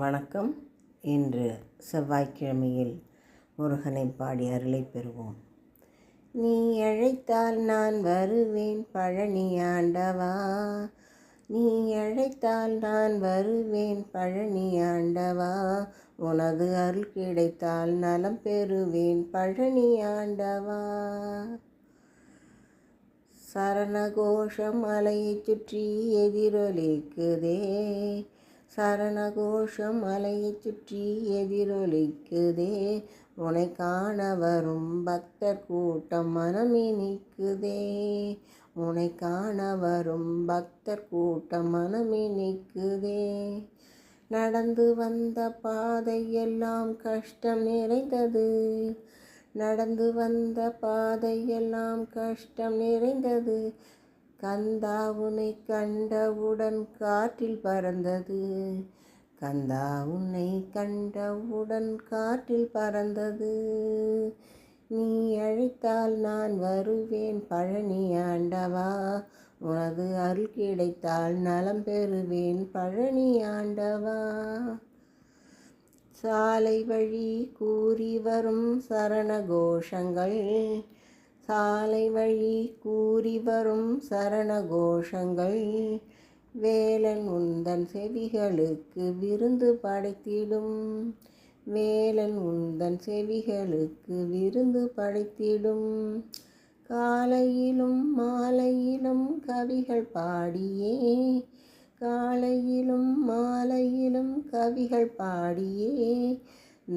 வணக்கம். இன்று செவ்வாய்க்கிழமையில் முருகனை பாடி அருளை பெறுவோம். நீ அழைத்தால் நான் வருவேன் பழனி ஆண்டவா, நீ அழைத்தால் நான் வருவேன் பழனி ஆண்டவா, உனது அருள் கிடைத்தால் நலம் பெறுவேன் பழனி ஆண்டவா. சரணகோஷம் மலையை சுற்றி எதிரொலிக்குதே, சரணகோஷம் மலையை சுற்றி எதிரொலிக்குதே, உனை காண வரும் பக்தர் கூட்டம் மனமினிக்குதே, உனை காண வரும் பக்தர் கூட்டம் மனமினிக்குதே. நடந்து வந்த பாதையெல்லாம் கஷ்டம் நிறைந்தது, நடந்து வந்த பாதையெல்லாம் கஷ்டம் நிறைந்தது, கந்தா உன்னை கண்டவுடன் காற்றில் பறந்தது, கந்தா உன்னை கண்டவுடன் காற்றில் பறந்தது. நீ அழைத்தால் நான் வருவேன் பழனி ஆண்டவா, உனது அருள் கிடைத்தால் நலம் பெறுவேன் பழனி ஆண்டவா. சாலை வழி கூறி வரும் சரண கோஷங்கள், சாலை வழி கூறி வரும் சரண கோஷங்கள், வேலன் உந்தன் செவிகளுக்கு விருந்து படைத்திடும், வேலன் உந்தன் செவிகளுக்கு விருந்து படைத்திடும். காலையிலும் மாலையிலும் கவிகள் பாடியே, காலையிலும் மாலையிலும் கவிகள் பாடியே,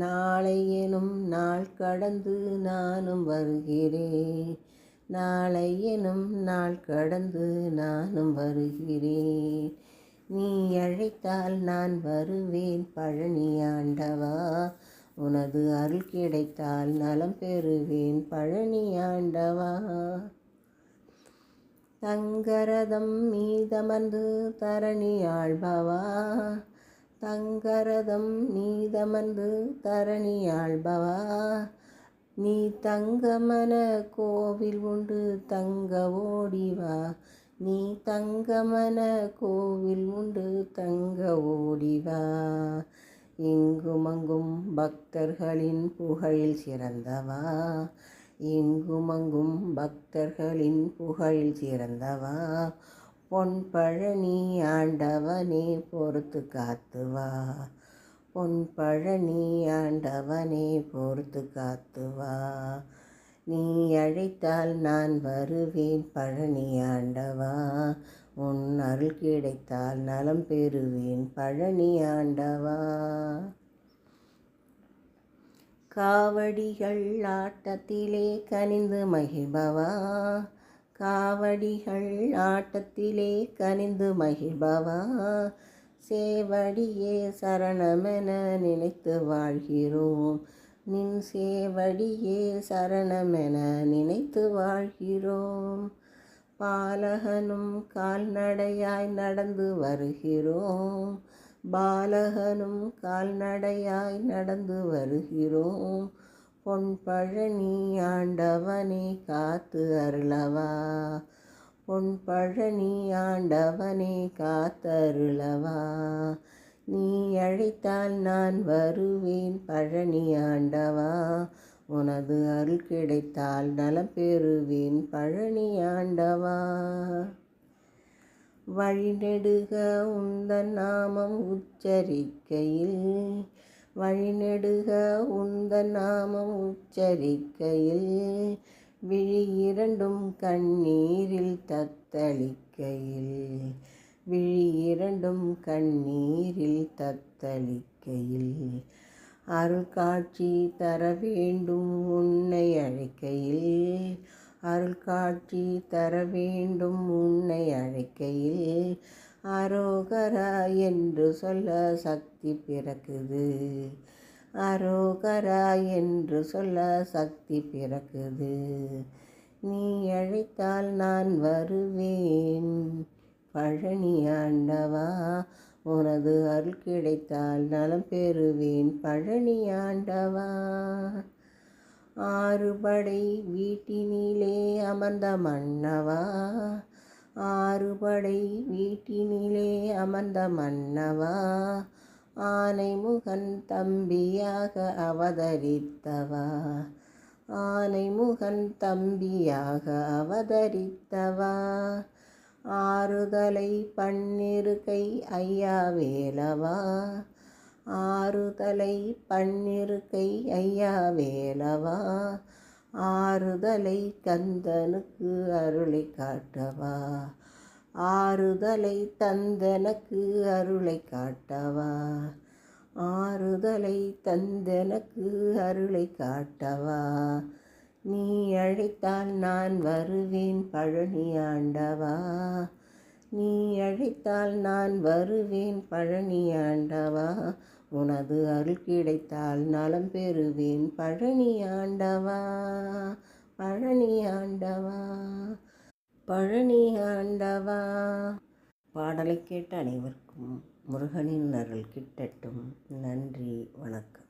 நாளை எனும் நாள் கடந்து நானும் வருகிறேன், நாளை எனும் நாள் கடந்து நானும் வருகிறேன். நீ அழைத்தால் நான் வருவேன் பழனி ஆண்டவா, உனது அருள் கிடைத்தால் நலம் பெறுவேன் பழனி ஆண்டவா. தங்கரதம் மீதமர்ந்து தரணி ஆள்பவா, தங்கரதம் மீதமர்ந்து தரணி ஆள்பவா, நீ தங்கமன கோவில் உண்டு தங்க ஓடிவா, நீ தங்கமன கோவில் உண்டு தங்க ஓடிவா. இங்குமங்கும் பக்தர்களின் புகழில் சிறந்தவா, இங்குமங்கும் பக்தர்களின் புகழில் சிறந்தவா, பொன் பழனி ஆண்டவனே பொறுத்து காத்துவா, பொன் பழனி ஆண்டவனே பொறுத்து காத்துவா. நீ அழைத்தால் நான் வருவேன் பழனி ஆண்டவா, உன் அருள் கிடைத்தால் நலம் பெறுவேன் பழனி ஆண்டவா. காவடிகள் ஆட்டத்திலே கனிந்து மகிழ்பவா, காவடிகள் ஆட்டத்திலே கனிந்து மகிழ்பவா, சேவடியே சரணமென நினைத்து வாழ்கிறோம், நின் சேவடியே சரணமென நினைத்து வாழ்கிறோம். பாலகனும் கால்நடையாய் நடந்து வருகிறோம், பாலகனும் கால்நடையாய் நடந்து வருகிறோம், பொன் பழனி ஆண்டவனே காத்து அருளவா, பொன் பழனி ஆண்டவனே காத்து அருளவா. நீ அழைத்தால் நான் வருவேன் பழனி ஆண்டவா, உனது அருள் கிடைத்தால் நலம் பெறுவேன் பழனி ஆண்டவா. வழிநெடுக உந்தன் நாமம் உச்சரிக்கையில், வழிநெடுக உந்தன் நாமம் உச்சரிக்கையில், விழி இரண்டும் கண்ணீரில் தத்தளிக்கையில், விழி இரண்டும் கண்ணீரில் தத்தளிக்கையில், அருள் காட்சி தர வேண்டும் உன்னை அழைக்கையில், அருள் காட்சி தர வேண்டும் உன்னை அழைக்கையில், அரோகரா என்று சொல்ல சக்தி பிறக்குது, அரோகரா என்று சொல்ல சக்தி பிறக்குது. நீ அழைத்தால் நான் வருவேன் பழனி ஆண்டவா, உனது அருள் கிடைத்தால் நலம் பெறுவேன் பழனி ஆண்டவா. ஆறுபடை வீட்டினிலே அமர்ந்த மன்னவா, ஆறுபடை வீட்டினிலே அமர்ந்த மன்னவா, ஆனைமுகன் தம்பியாக அவதரித்தவா, ஆனைமுகன் தம்பியாக அவதரித்தவா, ஆறுதலை பன்னிருக்கை ஐயா வேலவா, ஆறுதலை பன்னிருக்கை ஐயா வேலவா, ஆறுதலை கந்தனுக்கு அருளை காட்டவா, ஆறுதலை தந்தனக்கு அருளை காட்டவா, ஆறுதலை தந்தனக்கு அருளை காட்டவா, நீ அழைத்தால் நான் வருவேன் பழனி ஆண்டவா, நீ அழைத்தால் நான் வருவேன் பழனி ஆண்டவா, உனது அருள் கிடைத்தால் நலம் பெறுவேன் பழனி ஆண்டவா, பழனி ஆண்டவா, பழனி ஆண்டவா. பாடலை கேட்ட அனைவருக்கும் முருகனின் அருள் கிட்டட்டும். நன்றி, வணக்கம்.